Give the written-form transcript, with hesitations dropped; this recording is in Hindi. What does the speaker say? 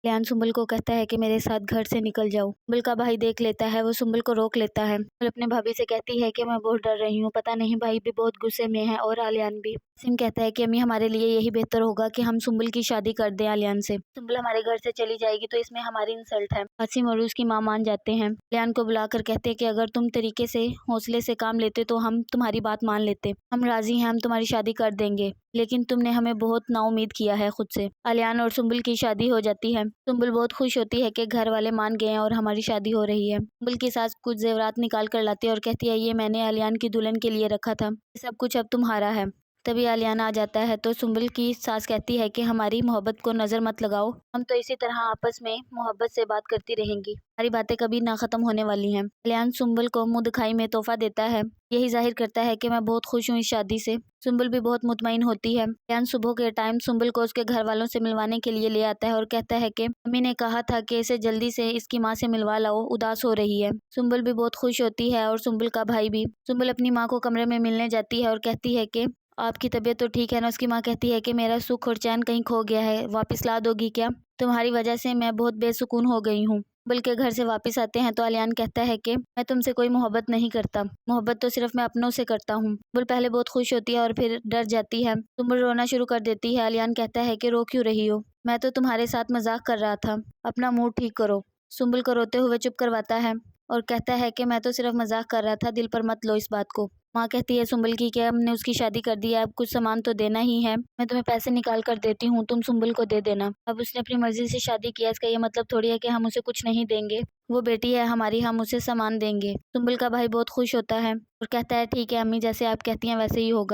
अलियान सुम्बुल को कहता है कि मेरे साथ घर से निकल जाओ। सुम्बुल का भाई देख लेता है, वो सुम्बुल को रोक लेता है। सुम्बुल अपने भाभी से कहती है कि मैं बहुत डर रही हूँ, पता नहीं भाई भी बहुत गुस्से में है और अलियान भी। सिम कहता है कि अम्मी हमारे लिए यही बेहतर होगा कि हम सुम्बुल की शादी कर दें अलियान से। सुम्बुल हमारे घर से चली जाएगी तो इसमें हमारी इंसल्ट है। आसिम और उसकी माँ मान जाते हैं। अलियान को बुलाकर कहते हैं कि अगर तुम तरीके से हौसले से काम लेते तो हम तुम्हारी बात मान लेते। हम राजी हैं, हम तुम्हारी शादी कर देंगे, लेकिन तुमने हमें बहुत नाउम्मीद किया है खुद से। अलियान और सुम्बुल की शादी हो जाती है। सुम्बुल बहुत खुश होती है कि घर वाले मान गए हैं और हमारी शादी हो रही है। सुम्बुल की सास कुछ जेवरात निकाल कर लाती है और कहती है ये मैंने अलियान की दुल्हन के लिए रखा था, ये सब कुछ अब तुम्हारा है। तभी अलियान आ जाता है तो सुम्बुल की सास कहती है कि हमारी मोहब्बत को नजर मत लगाओ, हम तो इसी तरह आपस में मोहब्बत से बात करती रहेंगी, हमारी बातें कभी ना खत्म होने वाली हैं। अलियान सुम्बुल को मुंह दिखाई में तोहफा देता है, यही जाहिर करता है कि मैं बहुत खुश हूँ इस शादी से। सुम्बुल भी बहुत मुतमईन होती है। अलियान सुबह के टाइम सुम्बुल को उसके घर वालों से मिलवाने के लिए ले आता है और कहता है कि अम्मी ने कहा था कि इसे जल्दी से इसकी माँ से मिलवा लाओ, उदास हो रही है। सुम्बुल भी बहुत खुश होती है और सुम्बुल का भाई भी। सुम्बुल अपनी माँ को कमरे में मिलने जाती है और कहती है कि आपकी तबीयत तो ठीक है ना। उसकी माँ कहती है कि मेरा सुख और चैन कहीं खो गया है, वापस ला दोगी क्या? तुम्हारी वजह से मैं बहुत बेसुकून हो गई हूँ। सुम्बुल के घर से वापस आते हैं तो अलियान कहता है कि मैं तुमसे कोई मोहब्बत नहीं करता, मोहब्बत तो सिर्फ मैं अपनों से करता हूँ। सुम्बुल पहले बहुत खुश होती है और फिर डर जाती है। सुम्बुल रोना शुरू कर देती है। अलियान कहता है कि रो क्यों रही हो, मैं तो तुम्हारे साथ मजाक कर रहा था, अपना मूड ठीक करो। सुम्बुल को रोते हुए चुप करवाता है और कहता है कि मैं तो सिर्फ मजाक कर रहा था, दिल पर मत लो इस बात को। माँ कहती है सुम्बुल की कि हमने उसकी शादी कर दी है, अब कुछ सामान तो देना ही है, मैं तुम्हें पैसे निकाल कर देती हूँ, तुम सुम्बुल को दे देना। अब उसने अपनी मर्जी से शादी किया, इसका ये मतलब थोड़ी है कि हम उसे कुछ नहीं देंगे, वो बेटी है हमारी, हम उसे सामान देंगे। सुम्बुल का भाई बहुत खुश होता है और कहता है ठीक है अम्मी, जैसे आप कहती हैं वैसे ही होगा।